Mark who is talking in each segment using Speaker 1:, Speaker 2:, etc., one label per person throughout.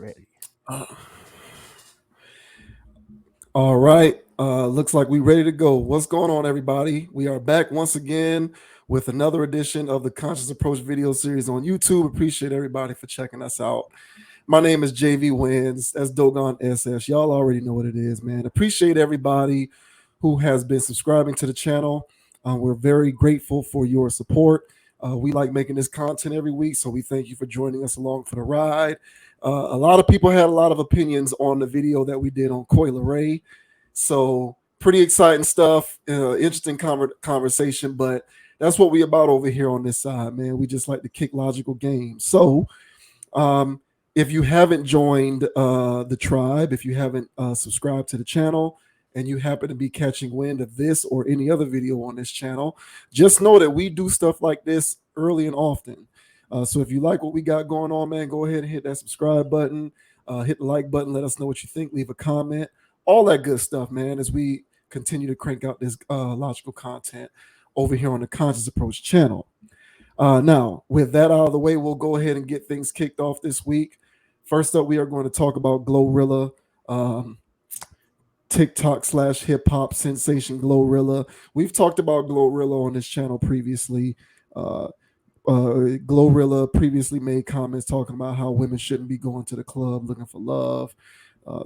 Speaker 1: Ready.
Speaker 2: Uh, all right. Looks like we ready to go. What's going on, everybody? We are back once again with another edition of the Conscious Approach video series on YouTube. Appreciate everybody for checking us out. My name is JV Wins. That's Dogon SS. Y'all already know what it is, man. Appreciate everybody who has been subscribing to the channel. We're very grateful for your support. We like making this content every week, so we thank you for joining us along for the ride. A lot of people had a lot of opinions on the video that we did on Glorilla. So pretty exciting stuff, interesting conversation, but that's what we about over here on this side, man. We just like to kick logical games. So if you haven't joined the tribe, if you haven't subscribed to the channel, and you happen to be catching wind of this or any other video on this channel, just know that we do stuff like this early and often. So if you like what we got going on, man, go ahead and hit that subscribe button, hit the like button, let us know what you think, leave a comment, all that good stuff, man, as we continue to crank out this logical content over here on the Conscious Approach channel. Now, with that out of the way, we'll go ahead and get things kicked off this week. First up, we are going to talk about Glorilla, TikTok / hip hop sensation Glorilla. We've talked about Glorilla on this channel previously. Glorilla previously made comments talking about how women shouldn't be going to the club looking for love.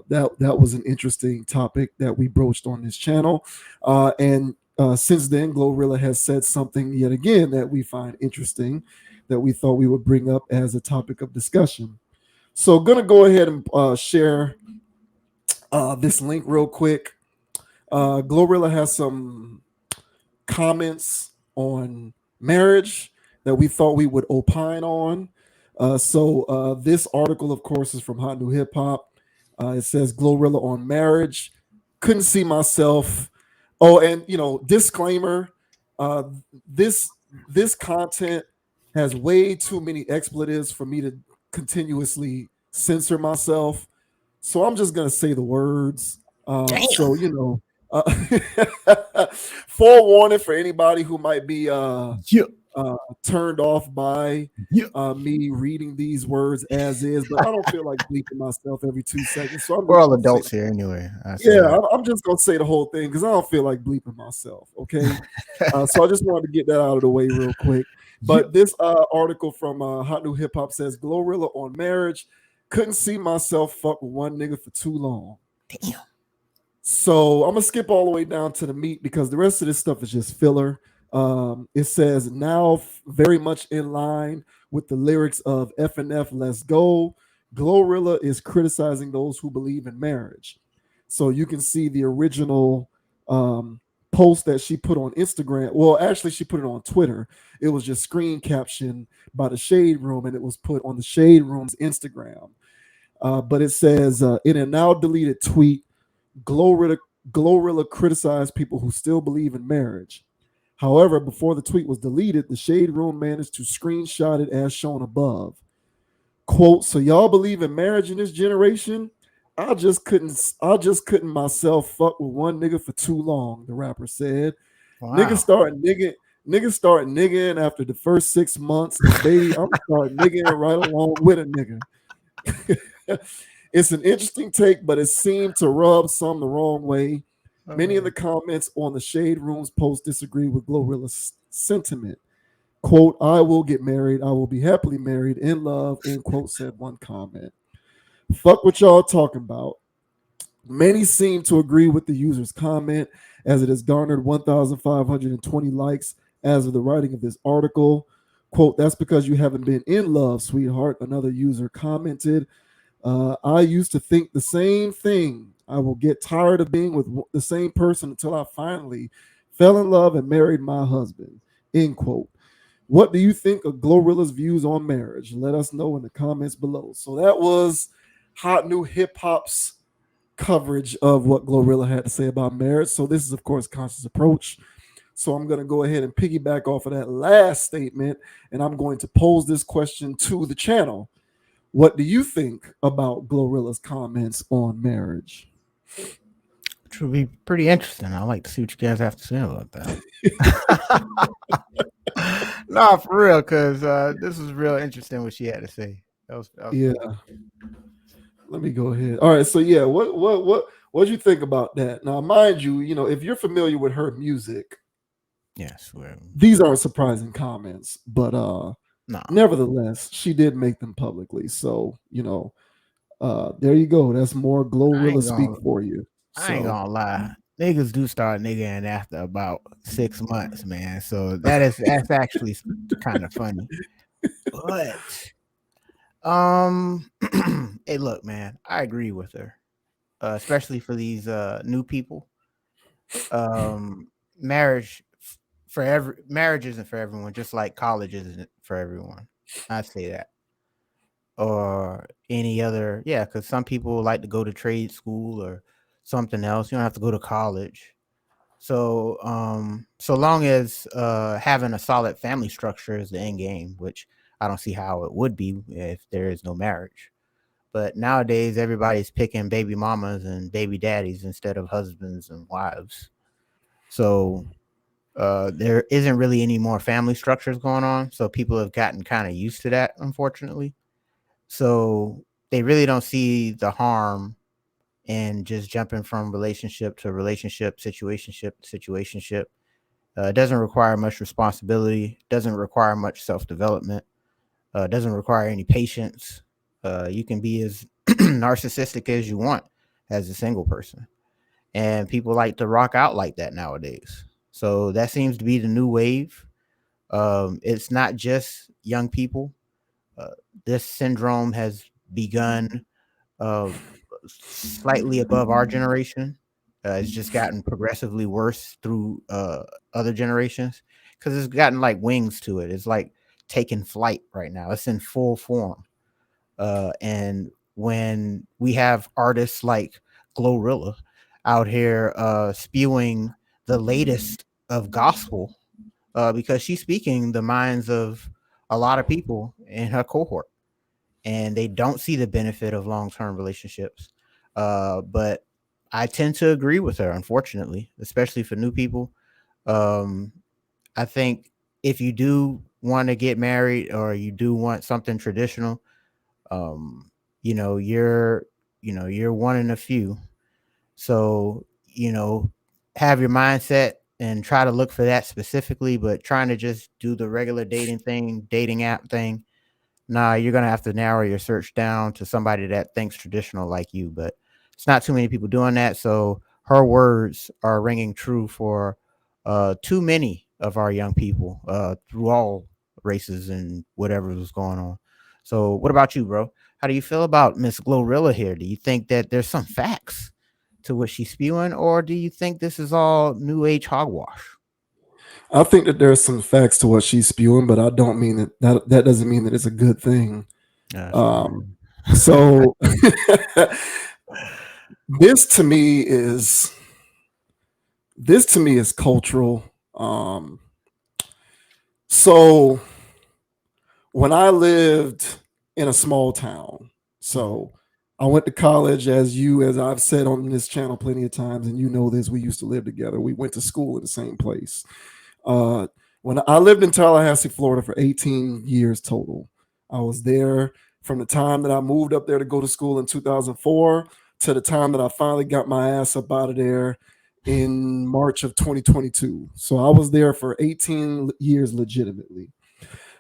Speaker 2: That was an interesting topic that we broached on this channel. And since then, Glorilla has said something yet again that we find interesting that we thought we would bring up as a topic of discussion. So going to go ahead and share this link real quick. Glorilla has some comments on marriage that we thought we would opine on. So this article, of course, is from Hot New Hip Hop. It says Glorilla on marriage. Couldn't see myself. Oh, and disclaimer: this content has way too many expletives for me to continuously censor myself. So I'm just gonna say the words. So forewarning for anybody who might be turned off by me reading these words as is, but I don't feel like bleeping myself every 2 seconds. So
Speaker 1: We're all adults here anyway.
Speaker 2: I'm just gonna say the whole thing because I don't feel like bleeping myself. Okay, so I just wanted to get that out of the way real quick. But this article from Hot New Hip Hop says Glorilla on marriage. Couldn't see myself fuck with one nigga for too long.
Speaker 1: Damn.
Speaker 2: So I'm gonna skip all the way down to the meat because the rest of this stuff is just filler. It says now very much in line with the lyrics of FNF Let's Go. Glorilla is criticizing those who believe in marriage. So you can see the original post that she put on Instagram. Well, actually, she put it on Twitter. It was just screen captioned by the Shade Room, and it was put on the Shade Room's Instagram. But it says, in a now deleted tweet, Glorilla criticized people who still believe in marriage. However, before the tweet was deleted, the Shade Room managed to screenshot it as shown above. Quote, so y'all believe in marriage in this generation? I just couldn't myself fuck with one nigga for too long, the rapper said.
Speaker 1: Wow.
Speaker 2: Niggas start nigging after the first 6 months. Baby, I'm start nigging right along with a nigga. It's an interesting take, but it seemed to rub some the wrong way. Many of the comments on the Shade Room's post disagree with Glorilla's sentiment. Quote, I will get married. I will be happily married in love, end quote, said one comment. Fuck what y'all talking about. Many seem to agree with the user's comment as it has garnered 1,520 likes as of the writing of this article. Quote, that's because you haven't been in love, sweetheart, another user commented. I used to think the same thing. I will get tired of being with the same person until I finally fell in love and married my husband, end quote. What do you think of Glorilla's views on marriage? Let us know in the comments below. So that was Hot New Hip Hop's coverage of what Glorilla had to say about marriage. So this is, of course, Conscious Approach. So I'm going to go ahead and piggyback off of that last statement, and I'm going to pose this question to the channel. What do you think about Glorilla's comments on marriage?
Speaker 1: Which will be pretty interesting. I'd like to see what you guys have to say about that. No, for real, because this was real interesting what she had to say. That was
Speaker 2: yeah. let me go ahead. All right, so yeah, what do you think about that? Now, mind you, if you're familiar with her music,
Speaker 1: Yes, well,
Speaker 2: these aren't surprising comments, but
Speaker 1: no,
Speaker 2: nevertheless, she did make them publicly. So, there you go. That's more
Speaker 1: I
Speaker 2: Glorilla
Speaker 1: ain't
Speaker 2: speak
Speaker 1: gonna,
Speaker 2: for you.
Speaker 1: I ain't
Speaker 2: So,
Speaker 1: gonna lie. Niggas do start niggaing after about 6 months, man. So that's actually kind of funny. But hey, look, man, I agree with her, especially for these new people. Marriage marriage isn't for everyone, just like college isn't for everyone. I say that, or any other, yeah, because some people like to go to trade school or something else. You don't have to go to college. So, so long as having a solid family structure is the end game, which I don't see how it would be if there is no marriage. But nowadays, everybody's picking baby mamas and baby daddies instead of husbands and wives. So there isn't really any more family structures going on. So people have gotten kind of used to that, unfortunately. So they really don't see the harm in just jumping from relationship to relationship, situationship to situationship. It doesn't require much responsibility, doesn't require much self development, doesn't require any patience. You can be as narcissistic as you want as a single person. And people like to rock out like that nowadays. So that seems to be the new wave. It's not just young people. Uh, this syndrome has begun uh, slightly above our generation. It's just gotten progressively worse through other generations because it's gotten like wings to it. It's like taking flight right now. It's in full form. And when we have artists like Glorilla out here spewing the latest of gospel, because she's speaking the minds of a lot of people in her cohort, and they don't see the benefit of long term relationships. But I tend to agree with her, unfortunately, especially for new people. Um, I think if you do want to get married or you do want something traditional, um, you know, you're you're one in a few. So, have your mindset and try to look for that specifically, but trying to just do the regular dating thing, dating app thing, nah, you're gonna have to narrow your search down to somebody that thinks traditional like you. But it's not too many people doing that. So her words are ringing true for too many of our young people through all races and whatever was going on. So what about you, bro? How do you feel about Miss Glorilla here? Do you think that there's some facts to what she's spewing, or do you think this is all new age hogwash?
Speaker 2: I think that there's some facts to what she's spewing, but I don't mean that doesn't mean that it's a good thing.
Speaker 1: That's
Speaker 2: Um, so this to me is this to me is cultural. Um, so when I lived in a small town,
Speaker 1: Mhm.
Speaker 2: so I went to college, as I've said on this channel plenty of times, and you know this. We used to live together. We went to school in the same place. Uh, when I lived in Tallahassee, Florida, for 18 years total, I was there from the time that I moved up there to go to school in 2004 to the time that I finally got my ass up out of there in March of 2022. So I was there for 18 years legitimately.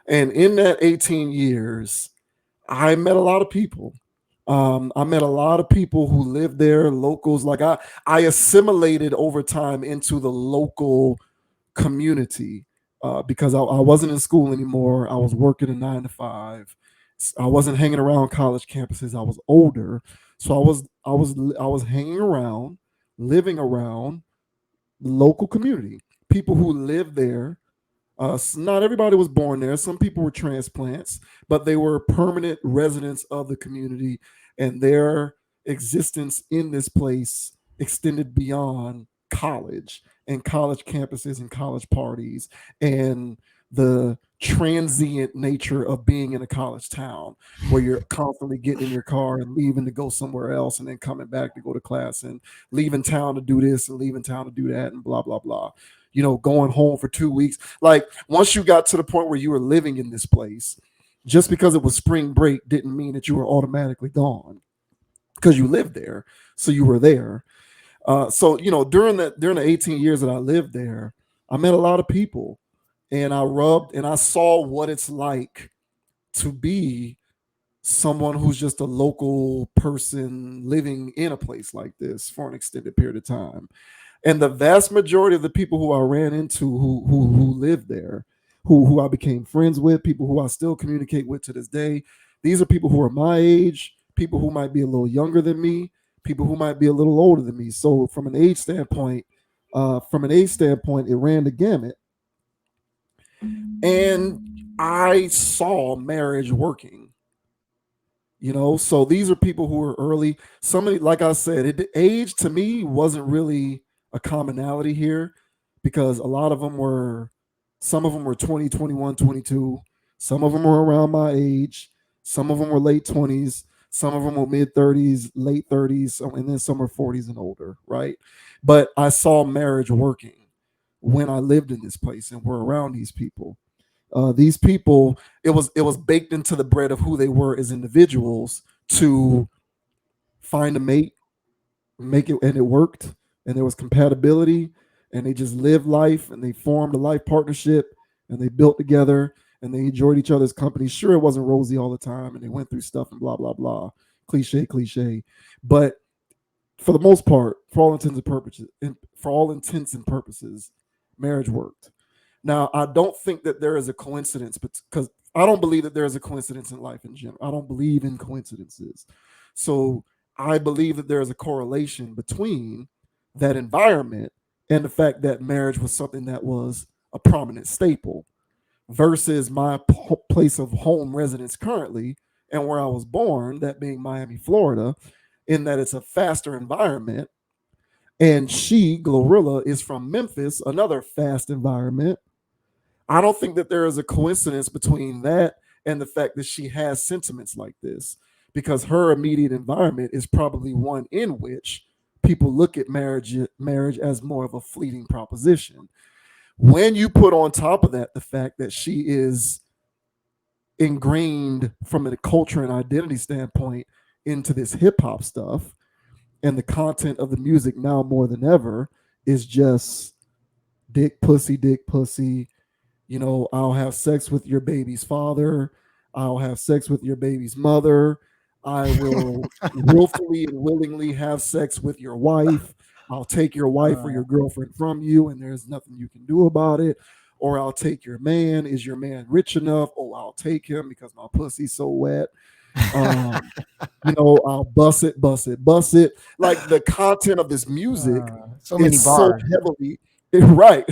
Speaker 2: And in that 18 years, I met a lot of people. I met a lot of people who lived there, locals. Like I assimilated over time into the local community because I wasn't in school anymore. I was working a 9 to 5. I wasn't hanging around college campuses. I was older, so I was hanging around, living around local community, people who lived there. Not everybody was born there. Some people were transplants, but they were permanent residents of the community, and their existence in this place extended beyond college and college campuses and college parties and the transient nature of being in a college town where you're constantly getting in your car and leaving to go somewhere else and then coming back to go to class and leaving town to do this and leaving town to do that and blah blah blah, going home for 2 weeks. Like once you got to the point where you were living in this place, just because it was spring break didn't mean that you were automatically gone. because you lived there, so you were there. So during the 18 years that I lived there, I met a lot of people, and I rubbed and I saw what it's like to be someone who's just a local person living in a place like this for an extended period of time. And the vast majority of the people who I ran into who lived there, who I became friends with, people who I still communicate with to this day, these are people who are my age, people who might be a little younger than me, people who might be a little older than me. So from an age standpoint, it ran the gamut, and I saw marriage working. So these are people who are early. Somebody, like I said, age to me wasn't really a commonality here, because a lot of them were, some of them were 20, 21, 22. Some of them were around my age. Some of them were late 20s. Some of them were mid 30s, late 30s, and then some were 40s and older, right? But I saw marriage working when I lived in this place and were around these people. These people, it was baked into the bread of who they were as individuals to find a mate, make it, and it worked, and there was compatibility, and they just lived life, and they formed a life partnership, and they built together, and they enjoyed each other's company. Sure, it wasn't rosy all the time, and they went through stuff and blah blah blah, cliche, but for the most part, for all intents and purposes, marriage worked. Now, I don't think that there is a coincidence, but because I don't believe that there is a coincidence in life in general. I don't believe in coincidences. So I believe that there is a correlation between that environment and the fact that marriage was something that was a prominent staple versus my place of home residence currently and where I was born, that being Miami, Florida, in that it's a faster environment. And she, Glorilla, is from Memphis, another fast environment. I don't think that there is a coincidence between that and the fact that she has sentiments like this, because her immediate environment is probably one in which people look at marriage as more of a fleeting proposition. When you put on top of that the fact that she is ingrained from a culture and identity standpoint into this hip hop stuff, and the content of the music now more than ever is just dick pussy. I'll have sex with your baby's father. I'll have sex with your baby's mother. I will willfully and willingly have sex with your wife. I'll take your wife or
Speaker 1: Uh,
Speaker 2: your girlfriend from you, and there's nothing you can do about it. Or I'll take your man. Is your man rich enough? Oh, I'll take him because my pussy's so wet. Um, I'll bust it. Like, the content of this music
Speaker 1: so many
Speaker 2: is so
Speaker 1: bars.
Speaker 2: heavily right.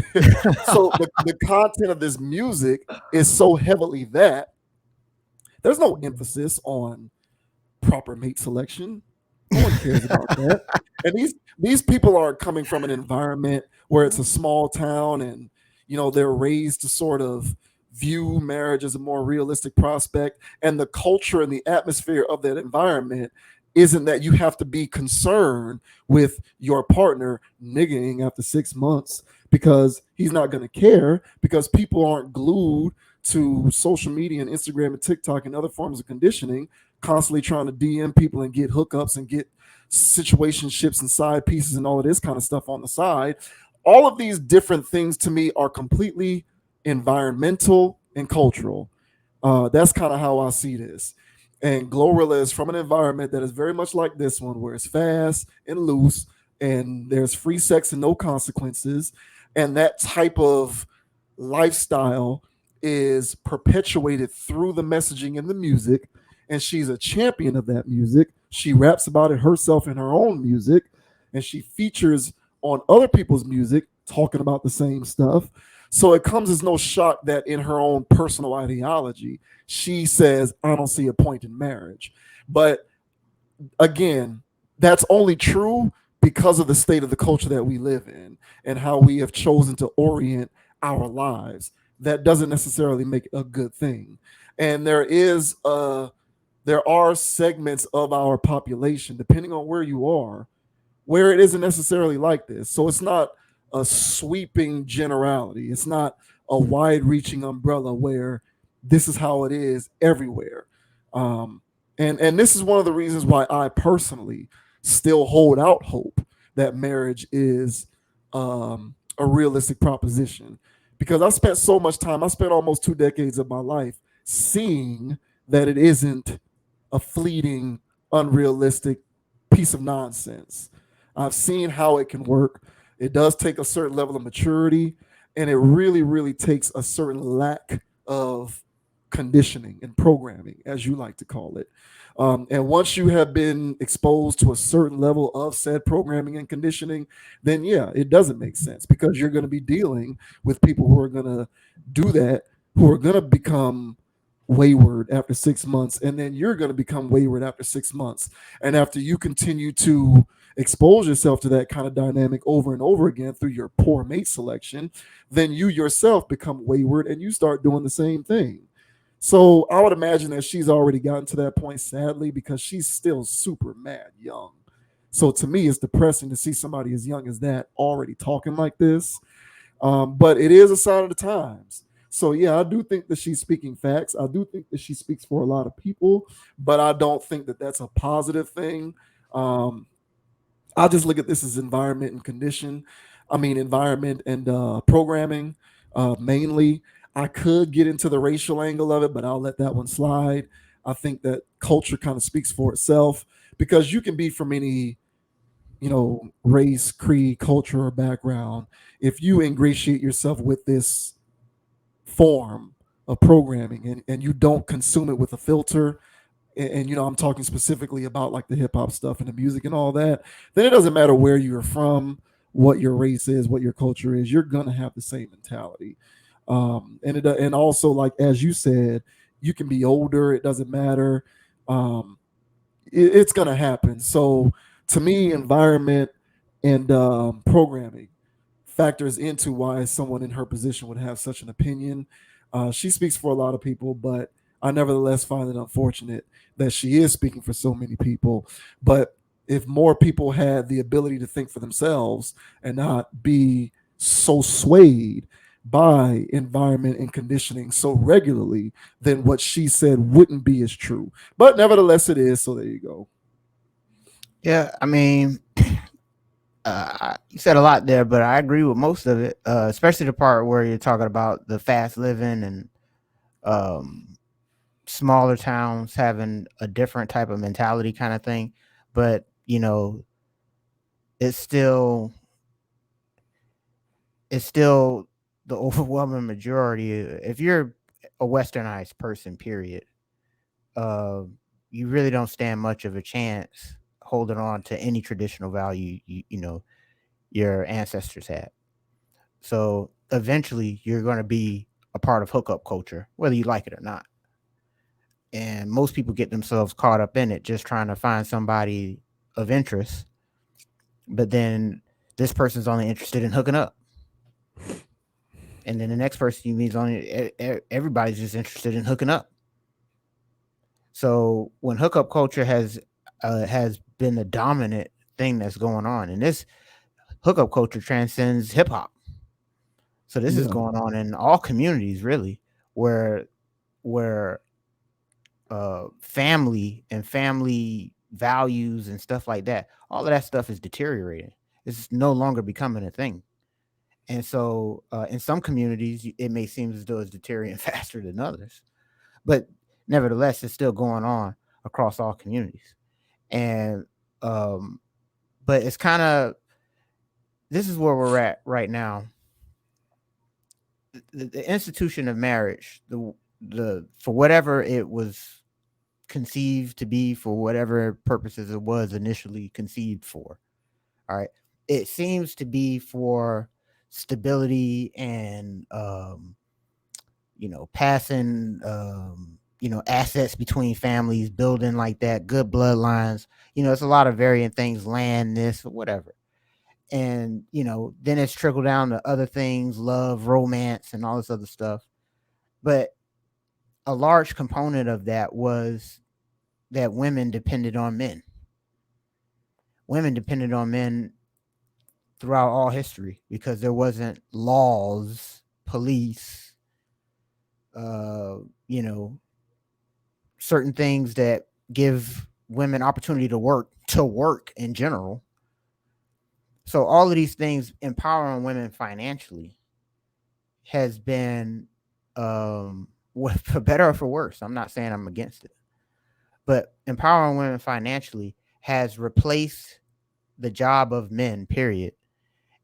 Speaker 2: So the content of this music is so heavily that there's no emphasis on proper mate selection. No one cares about that. And these people are coming from an environment where it's a small town, and they're raised to sort of view marriage as a more realistic prospect, and the culture and the atmosphere of that environment isn't that you have to be concerned with your partner nigging after 6 months, because he's not going to care, because people aren't glued to social media and Instagram and TikTok and other forms of conditioning, constantly trying to DM people and get hookups and get situationships and side pieces and all of this kind of stuff on the side. All of these different things to me are completely environmental and cultural. That's kind of how I see this. And Glorilla is from an environment that is very much like this one, where it's fast and loose, and there's free sex and no consequences. And that type of lifestyle is perpetuated through the messaging and the music. And she's a champion of that music. She raps about it herself in her own music, and she features on other people's music talking about the same stuff. So it comes as no shock that in her own personal ideology, she says, I don't see a point in marriage. But again, that's only true because of the state of the culture that we live in and how we have chosen to orient our lives. That doesn't necessarily make it a good thing. And there are segments of our population, depending on where you are, where it isn't necessarily like this. So it's not a sweeping generality. It's not a wide reaching umbrella where this is how it is everywhere. Um, And this is one of the reasons why I personally still hold out hope that marriage is a realistic proposition, because I spent so much time. I spent almost 2 decades of my life seeing that it isn't a fleeting, unrealistic piece of nonsense. I've seen how it can work. It does take a certain level of maturity, and it really, really takes a certain lack of conditioning and programming, as you like to call it. And once you have been exposed to a certain level of said programming and conditioning, then yeah, it doesn't make sense, because you're going to be dealing with people who are going to do that, who are going to become wayward after 6 months, and then you're going to become wayward after 6 months. And after you continue to expose yourself to that kind of dynamic over and over again through your poor mate selection, then you yourself become wayward and you start doing the same thing. So I would imagine that she's already gotten to that point, sadly, because she's still super mad young. So to me, it's depressing to see somebody as young as that already talking like this. But it is a sign of the times. So yeah, I do think that she's speaking facts. I do think that she speaks for a lot of people, but I don't think that that's a positive thing. Um, I just look at this as environment and condition. I mean, environment and programming mainly. I could get into the racial angle of it, but I'll let that one slide. I think that culture kind of speaks for itself, because you can be from any, race, creed, culture, or background. If you ingratiate yourself with this form of programming, and you don't consume it with a filter, and I'm talking specifically about like the hip hop stuff and the music and all that, then it doesn't matter where you're from, what your race is, what your culture is, you're gonna have the same mentality. And also, like as you said, you can be older, it doesn't matter. um, it's gonna happen. So to me, environment and programming factors into why someone in her position would have such an opinion. She speaks for a lot of people, but I nevertheless find it unfortunate that she is speaking for so many people. But if more people had the ability to think for themselves and not be so swayed by environment and conditioning so regularly, then what she said wouldn't be as true. But nevertheless, it is. So there you go.
Speaker 1: Yeah, I mean, you said a lot there, but I agree with most of it, especially the part where you're talking about the fast living and um, smaller towns having a different type of mentality kind of thing. But, it's still it's still the overwhelming majority. If you're a westernized person, period, uh, you really don't stand much of a chance holding on to any traditional value your ancestors had. So eventually, you're going to be a part of hookup culture, whether you like it or not. And most people get themselves caught up in it, just trying to find somebody of interest. But then this person's only interested in hooking up, and then the next person you meet is only everybody's just interested in hooking up. So when hookup culture has been the dominant thing that's going on, and this hookup culture transcends hip hop. So this is
Speaker 2: Yeah,
Speaker 1: going on in all communities, really, where where family and family values and stuff like that, all of that stuff is deteriorating. It's no longer becoming a thing. And so, in some communities, it may seem as though it's deteriorating faster than others, but nevertheless, it's still going on across all communities. And um, but it's kind of this is where we're at right now. The institution of marriage, the for whatever it was conceived to be, for whatever purposes it was initially conceived for. All right, it seems to be for stability and passing assets between families, building like that, good bloodlines. It's a lot of varying things, land, this, whatever. And then it's trickled down to other things, love, romance, and all this other stuff. But a large component of that was that women depended on men throughout all history, because there wasn't laws, police, uh you know certain things give women opportunity to work in general. So all of these things empowering women financially has been for better or for worse. I'm not saying I'm against it, but empowering women financially has replaced the job of men, period.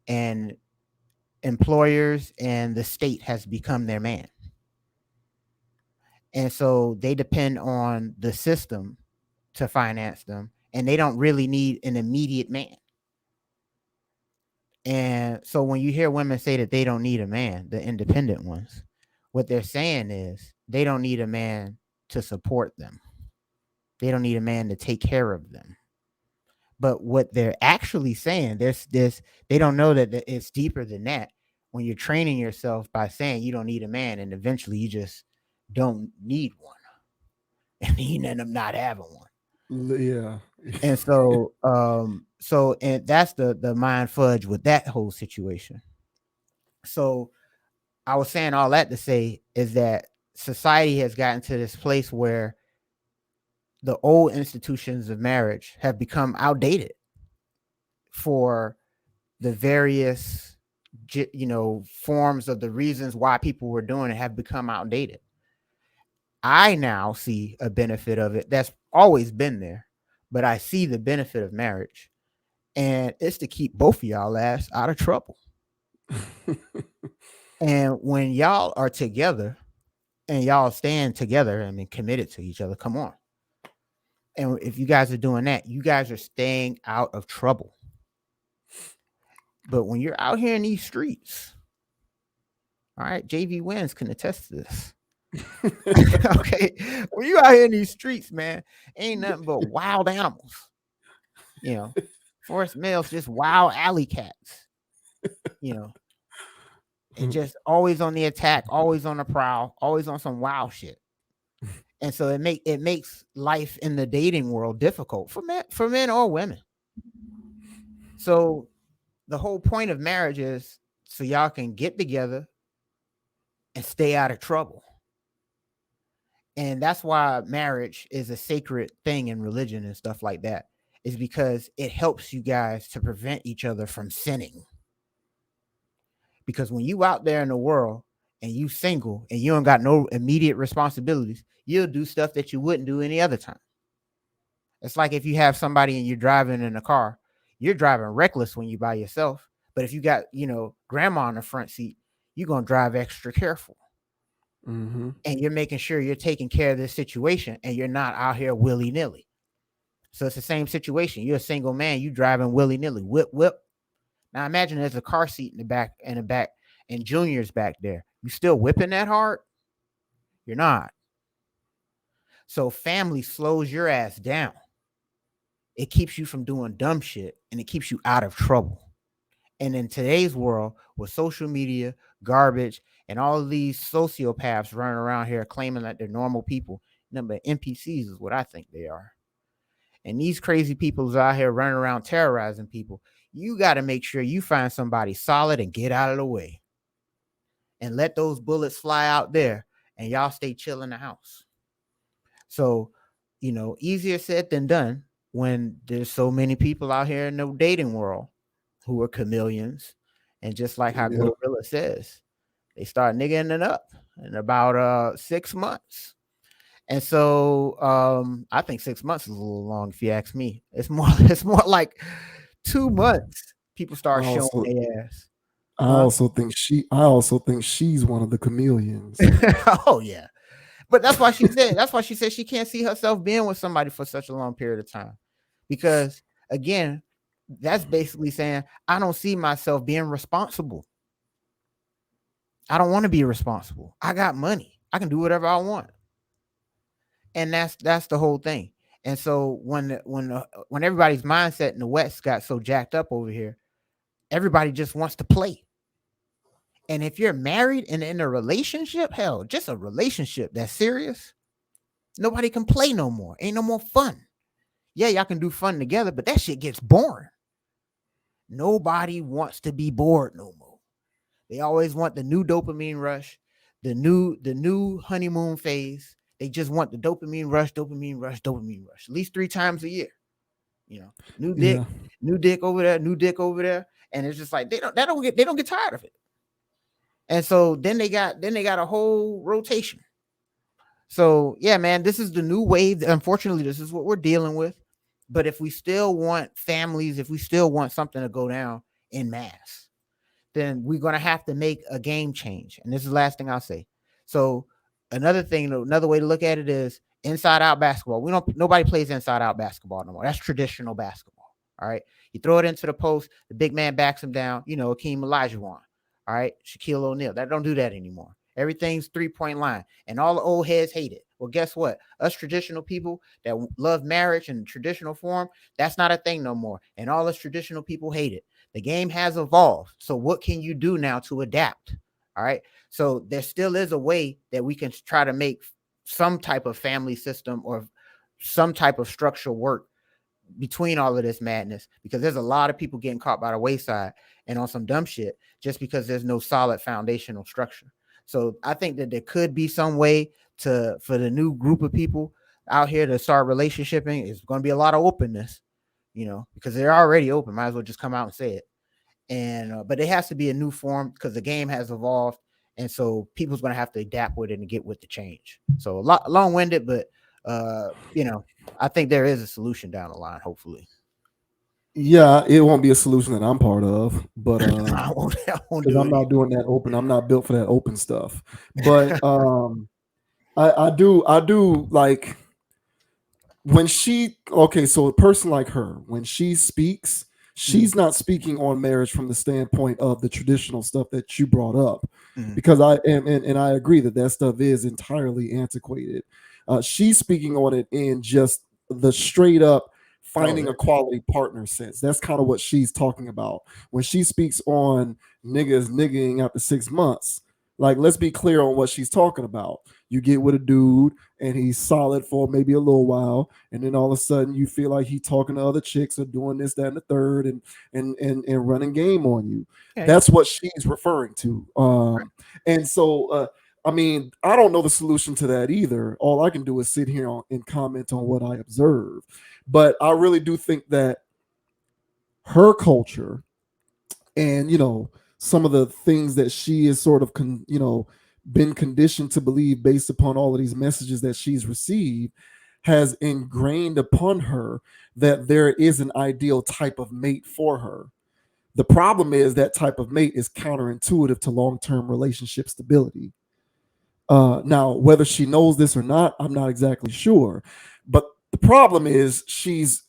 Speaker 1: And employers and the state has become their man. And so they depend on the system to finance them, and they don't really need an immediate man. And so when you hear women say that they don't need a man, the independent ones, what they're saying is they don't need a man to support them. They don't need a man to take care of them. But what they're actually saying, there's this, they don't know that it's deeper than that. When you're training yourself by saying you don't need a man, and eventually you just don't need one, and you end up not having one.
Speaker 2: Yeah.
Speaker 1: And and that's the mind fudge with that whole situation. So I was saying all that to say is that society has gotten to this place where the old institutions of marriage have become outdated for the various forms of the reasons why people were doing it have become outdated. I now see a benefit of it that's always been there, but I see the benefit of marriage, and it's to keep both of y'all ass out of trouble. And when y'all are together and y'all stand together and committed to each other, come on. And if you guys are doing that, you guys are staying out of trouble. But when you're out here in these streets, all right, JV Wins can attest to this. Okay, when you out here in these streets, man, ain't nothing but wild animals. You know, Forest Mills, just wild alley cats. You know, and just always on the attack, always on the prowl, always on some wild shit. And so it makes life in the dating world difficult for men or women. So the whole point of marriage is so y'all can get together and stay out of trouble. And that's why marriage is a sacred thing in religion and stuff like that, is because it helps you guys to prevent each other from sinning. Because when you out there in the world and you single and you don't got no immediate responsibilities, you'll do stuff that you wouldn't do any other time. It's like if you have somebody and you're driving in a car, you're driving reckless when you by yourself. But if you got, grandma in the front seat, you're going to drive extra careful.
Speaker 2: Mm-hmm.
Speaker 1: And you're making sure you're taking care of this situation and you're not out here willy nilly. So it's the same situation. You're a single man, you driving willy nilly, whip, whip. Now imagine there's a car seat in the back, and Junior's back there. You still whipping that hard? You're not. So family slows your ass down. It keeps you from doing dumb shit and it keeps you out of trouble. And in today's world, with social media, garbage, and all of these sociopaths running around here claiming that they're normal people, number NPCs is what I think they are. And these crazy people's out here running around terrorizing people. You got to make sure you find somebody solid and get out of the way. And let those bullets fly out there and y'all stay chill in the house. So, easier said than done when there's so many people out here in the dating world who are chameleons. And just like how
Speaker 2: Yeah.
Speaker 1: Glorilla says, they start nigging it up in about 6 months. And so I think 6 months is a little long if you ask me. It's more like 2 months. People
Speaker 2: I
Speaker 1: start showing
Speaker 2: also
Speaker 1: their ass.
Speaker 2: I
Speaker 1: Huh?
Speaker 2: also think she's one of the chameleons.
Speaker 1: Oh yeah. But that's why she said she can't see herself being with somebody for such a long period of time. Because again, that's basically saying I don't see myself being responsible. I don't want to be responsible. I got money. I can do whatever I want. And that's the whole thing. And so when everybody's mindset in the West got so jacked up over here, everybody just wants to play. And if you're married and in a relationship, hell, just a relationship that's serious, nobody can play no more. Ain't no more fun. Yeah, y'all can do fun together, but that shit gets boring. Nobody wants to be bored no more. They always want the new dopamine rush, the new honeymoon phase. They just want the dopamine rush, dopamine rush, dopamine rush, at least 3 times a year. New dick,
Speaker 2: Yeah.
Speaker 1: new dick over there, new dick over there, and it's just like they don't get tired of it. And so then they got a whole rotation. So yeah, man, this is the new wave. Unfortunately, this is what we're dealing with. But if we still want families, if we still want something to go down in mass, then we're gonna have to make a game change. And this is the last thing I'll say. So another way to look at it is inside out basketball. We don't Nobody plays inside out basketball no more. That's traditional basketball. All right. You throw it into the post, the big man backs him down, Akeem Olajuwon. All right. Shaquille O'Neal. That don't do that anymore. Everything's 3-point line. And all the old heads hate it. Well, guess what? Us traditional people that love marriage and traditional form, that's not a thing no more. And all us traditional people hate it. The game has evolved. So what can you do now to adapt? All right. So there still is a way that we can try to make some type of family system or some type of structure work between all of this madness, because there's a lot of people getting caught by the wayside and on some dumb shit just because there's no solid foundational structure. So I think that there could be some way for the new group of people out here to start relationshiping. It's going to be a lot of openness, because they're already open. Might as well just come out and say it. And but it has to be a new form because the game has evolved, and so people's going to have to adapt with it and get with the change. So a lot long-winded, but uh, you know, I think there is a solution down the line. Hopefully,
Speaker 2: Yeah, it won't be a solution that I'm part of, but
Speaker 1: I won't
Speaker 2: because
Speaker 1: do
Speaker 2: I'm
Speaker 1: it
Speaker 2: not
Speaker 1: either.
Speaker 2: doing that open. I'm not built for that open stuff. But I do like when she okay, so a person like her, when she speaks,
Speaker 1: Mm,
Speaker 2: she's not speaking on marriage from the standpoint of the traditional stuff that you brought up,
Speaker 1: mm.
Speaker 2: because I am and I agree that that stuff is entirely antiquated. She's speaking on it in just the straight up
Speaker 1: Oh,
Speaker 2: finding a quality partner sense. That's kind of what she's talking about when she speaks on niggas niggang after 6 months. Like, let's be clear on what she's talking about. You get with a dude and he's solid for maybe a little while, and then all of a sudden you feel like he's talking to other chicks or doing this, that, and the third, and running game on you.
Speaker 1: yeah,
Speaker 2: That's what she's referring to. And so I mean, I don't know the solution to that either. All I can do is sit here and comment on what I observe. But I really do think that her culture and some of the things that she is sort of been conditioned to believe based upon all of these messages that she's received has ingrained upon her that there is an ideal type of mate for her. The problem is that type of mate is counterintuitive to long-term relationship stability. Now, whether she knows this or not, I'm not exactly sure, but the problem is she's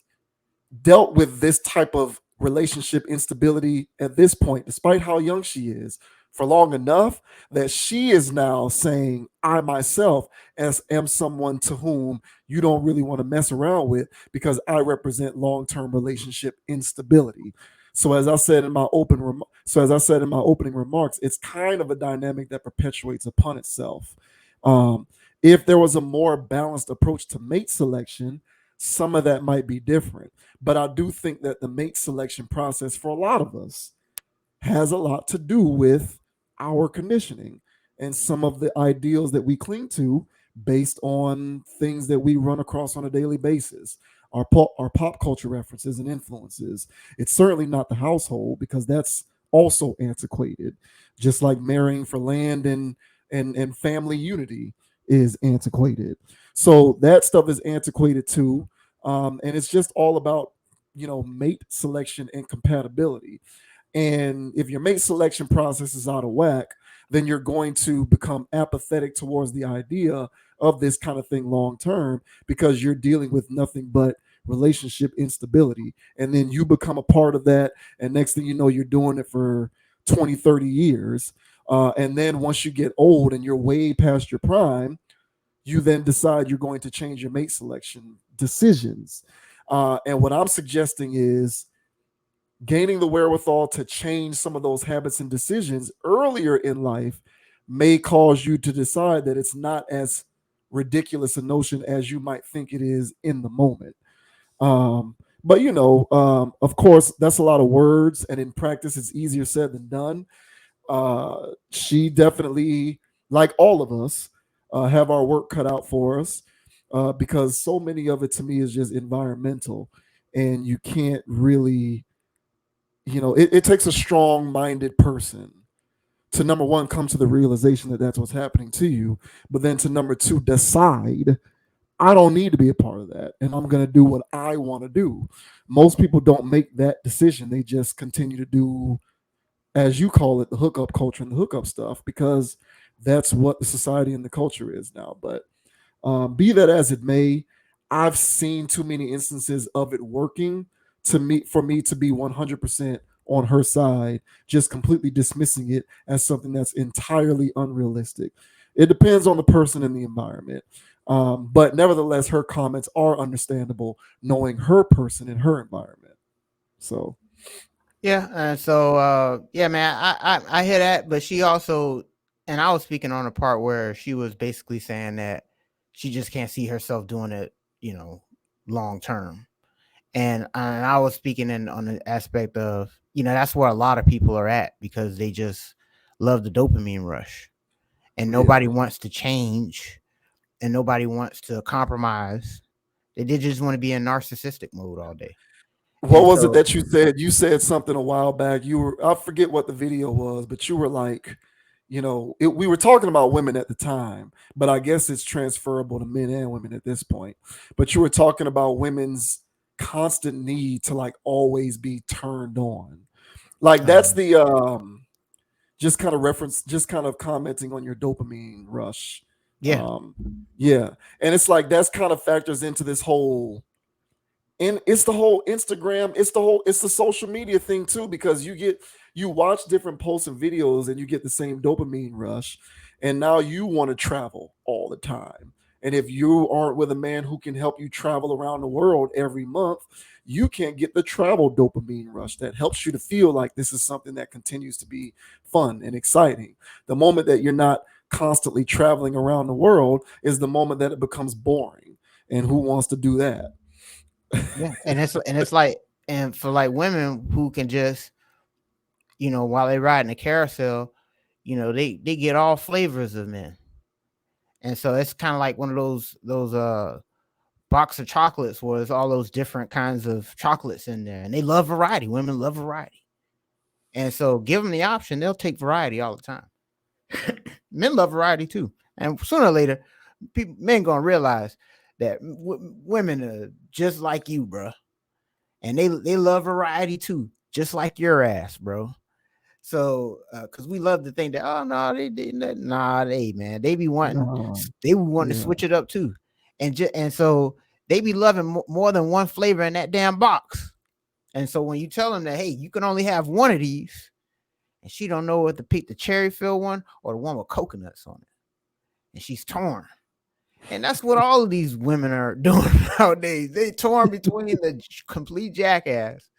Speaker 2: dealt with this type of relationship instability at this point, despite how young she is, for long enough that she is now saying, I myself as am someone to whom you don't really want to mess around with because I represent long-term relationship instability. So as I said in my opening remarks, it's kind of a dynamic that perpetuates upon itself. Um, if there was a more balanced approach to mate selection, some of that might be different. But I do think that the mate selection process for a lot of us has a lot to do with our conditioning and some of the ideals that we cling to based on things that we run across on a daily basis. Our pop culture references and influences. It's certainly not the household because that's also antiquated, just like marrying for land and family unity is antiquated. So that stuff is antiquated too, and it's just all about mate selection and compatibility. And if your mate selection process is out of whack, then you're going to become apathetic towards the idea of this kind of thing long term because you're dealing with nothing but relationship instability. And then you become a part of that. And next thing you know, you're doing it for 20, 30 years. And then once you get old and you're way past your prime, you then decide you're going to change your mate selection decisions. And what I'm suggesting is gaining the wherewithal to change some of those habits and decisions earlier in life may cause you to decide that it's not as ridiculous a notion as you might think it is in the moment. But of course, that's a lot of words, and in practice, it's easier said than done. She definitely, like all of us, have our work cut out for us, because so many of it to me is just environmental, and you can't really, it takes a strong minded person to, number one, come to the realization that that's what's happening to you, but then to, number two, decide I don't need to be a part of that, and I'm going to do what I want to do. Most people don't make that decision. They just continue to do, as you call it, the hookup culture and the hookup stuff, because that's what the society and the culture is now. But be that as it may, I've seen too many instances of it working to me for me to be 100% on her side, just completely dismissing it as something that's entirely unrealistic. It depends on the person and the environment. But nevertheless, her comments are understandable, knowing her person and her environment. So,
Speaker 1: Yeah, and so yeah, man, I hear that, but she also, and I was speaking on a part where she was basically saying that she just can't see herself doing it, you know, long term. And I was speaking in on the aspect of, you know, that's where a lot of people are at because they just love the dopamine rush, and
Speaker 2: yeah.
Speaker 1: nobody wants to change, and nobody wants to compromise. They just want to be in narcissistic mode all day,
Speaker 2: What
Speaker 1: and
Speaker 2: was it
Speaker 1: so
Speaker 2: that you said? You said something a while back. You were, I forget what the video was, but you were like, we were talking about women at the time, but I guess it's transferable to men and women at this point. But you were talking about women's constant need to like always be turned on. Like that's
Speaker 1: um,
Speaker 2: the just kind of reference, just kind of commenting on your dopamine rush.
Speaker 1: yeah,
Speaker 2: Um, yeah, and it's like that's kind of factors into this whole, and it's the whole Instagram, it's the social media thing too, because you watch different posts and videos and you get the same dopamine rush, and now you want to travel all the time. And if you aren't with a man who can help you travel around the world every month, you can't get the travel dopamine rush that helps you to feel like this is something that continues to be fun and exciting. The moment that you're not constantly traveling around the world is the moment that it becomes boring. And who wants to do that?
Speaker 1: yeah, and it's like, and for like women who can just, you know, while they ride in the carousel, you know, they get all flavors of men, and so it's kind of like one of those box of chocolates where there's all those different kinds of chocolates in there, and they love variety. Women love variety, and so give them the option, they'll take variety all the time. Men love variety too, and sooner or later, men gonna realize that women are just like you, bro, and they love variety too, just like your ass, bro. So, because we love to think that, oh no, they didn't. Nah, they be wanting,
Speaker 2: No,
Speaker 1: they be wanting to
Speaker 2: yeah,
Speaker 1: switch it up too, and so they be loving more than one flavor in that damn box. And so when you tell them that, hey, you can only have one of these, and she don't know what to pick, the cherry filled one or the one with coconuts on it, and she's torn. And that's what all of these women are doing nowadays. They torn between the complete jackass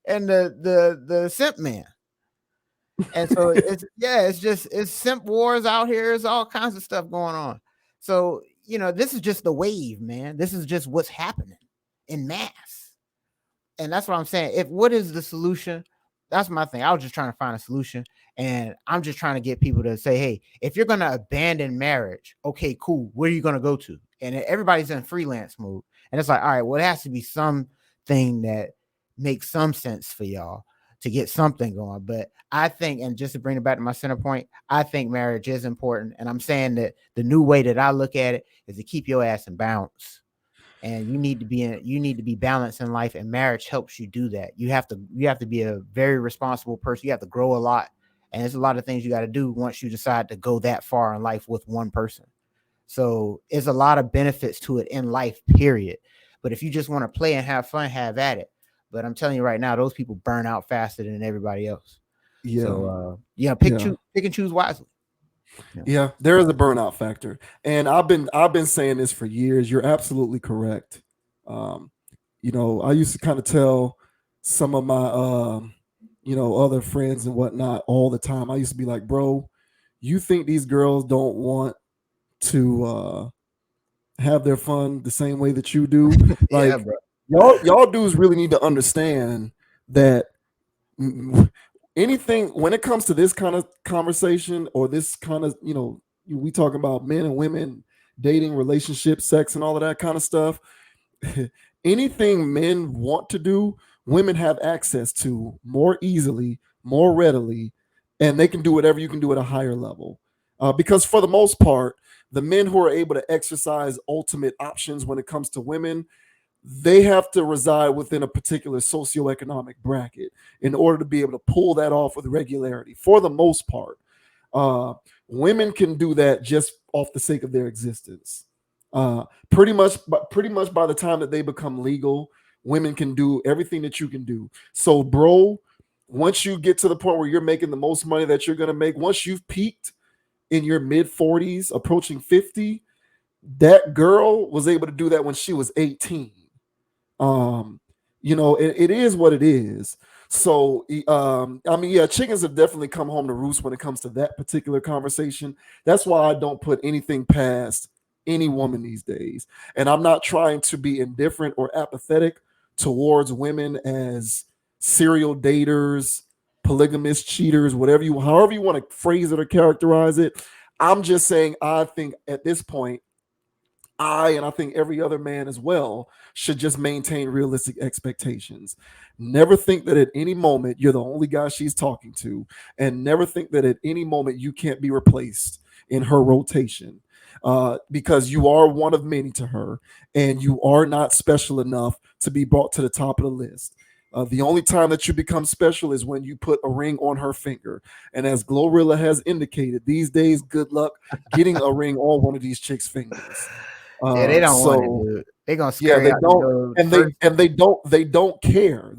Speaker 1: and the simp man. And so it's, yeah, it's just, it's simp wars out here. There's all kinds of stuff going on. So, you know, this is just the wave, man. This is just what's happening in mass. And that's what I'm saying. If what is the solution? That's my thing. I was just trying to find a solution. And I'm just trying to get people to say, hey, if you're gonna abandon marriage, okay, cool. Where are you gonna go to? And everybody's in freelance mode. And it's like, all right, well, it has to be something that makes some sense for y'all to get something going. But I think, and just to bring it back to my center point, I think marriage is important. And I'm saying that the new way that I look at it is to keep your ass in balance, and you need to be balanced in life, and marriage helps you do that. You have to be a very responsible person. You have to grow a lot, and there's a lot of things you got to do once you decide to go that far in life with one person. So there's a lot of benefits to it in life, period. But if you just want to play and have fun, have at it. But I'm telling you right now, those people burn out faster than everybody else.
Speaker 2: yeah,
Speaker 1: So yeah,
Speaker 2: yeah,
Speaker 1: pick and choose wisely. Yeah.
Speaker 2: yeah. There is a burnout factor, and I've been saying this for years. You're absolutely correct. Um, I used to kind of tell some of my other friends and whatnot all the time. I used to be like, bro, you think these girls don't want to have their fun the same way that you do?
Speaker 1: Yeah,
Speaker 2: Like,
Speaker 1: bro.
Speaker 2: y'all dudes really need to understand that anything when it comes to this kind of conversation or this kind of we talking about men and women dating, relationships, sex, and all of that kind of stuff. Anything men want to do, women have access to more easily, more readily, and they can do whatever you can do at a higher level. Because for the most part, the men who are able to exercise ultimate options when it comes to women, they have to reside within a particular socioeconomic bracket in order to be able to pull that off with regularity. For the most part, uh, women can do that just off the sake of their existence. Pretty much by the time that they become legal, women can do everything that you can do. So, bro, once you get to the point where you're making the most money that you're gonna make, once you've peaked in your mid 40s, approaching 50, that girl was able to do that when she was 18. um it is what it is. So I mean, yeah, chickens have definitely come home to roost when it comes to that particular conversation. That's why I don't put anything past any woman these days, and I'm not trying to be indifferent or apathetic towards women as serial daters, polygamous cheaters, whatever you however you want to phrase it or characterize it. I'm just saying, I think at this point, and I think every other man as well, should just maintain realistic expectations. Never think that at any moment you're the only guy she's talking to, and never think that at any moment you can't be replaced in her rotation. Because you are one of many to her, and you are not special enough to be brought to the top of the list. The only time that you become special is when you put a ring on her finger. And as Glorilla has indicated, these days, good luck getting a ring on one of these chicks' fingers.
Speaker 1: Yeah, they don't want it,
Speaker 2: So
Speaker 1: dude. They gonna
Speaker 2: yeah,
Speaker 1: scurry
Speaker 2: they
Speaker 1: out the
Speaker 2: don't,
Speaker 1: door
Speaker 2: and
Speaker 1: first.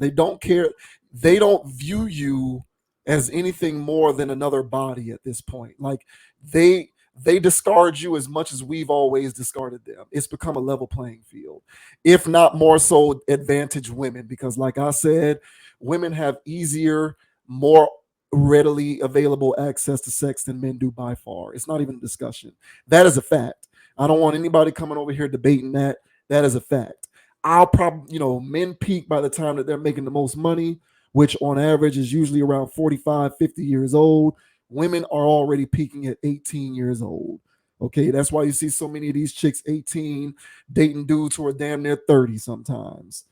Speaker 2: they don't care. They don't view you as anything more than another body at this point. Like they they discard you as much as we've always discarded them. It's become a level playing field, if not more so advantage women, because like I said, women have easier, more readily available access to sex than men do by far. It's not even a discussion. That is a fact. I don't want anybody coming over here debating that. That is a fact. I'll probably, men peak by the time that they're making the most money, which on average is usually around 45, 50 years old. Women are already peaking at 18 years old. Okay, that's why you see so many of these chicks 18 dating dudes who are damn near 30 sometimes.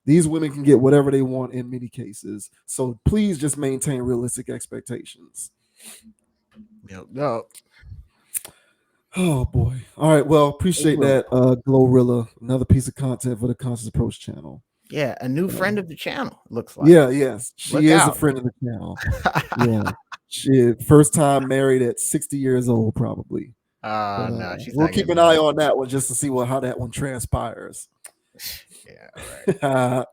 Speaker 2: These women can get whatever they want in many cases. So please just maintain realistic expectations.
Speaker 1: Yep. No,
Speaker 2: Oh boy. All right. Well,
Speaker 1: they
Speaker 2: appreciate
Speaker 1: will.
Speaker 2: that, Glorilla. Another piece of content for the Conscious Approach channel.
Speaker 1: Yeah, a new
Speaker 2: Uh,
Speaker 1: friend of the channel. Looks like.
Speaker 2: yeah, yes. She
Speaker 1: Look
Speaker 2: is a
Speaker 1: out.
Speaker 2: friend of the channel. Yeah. She first time married at 60 years old, probably. But
Speaker 1: No, she's
Speaker 2: we'll
Speaker 1: not
Speaker 2: keep
Speaker 1: getting
Speaker 2: an eye
Speaker 1: married.
Speaker 2: on that one just to see how that one transpires.
Speaker 1: Yeah, all right.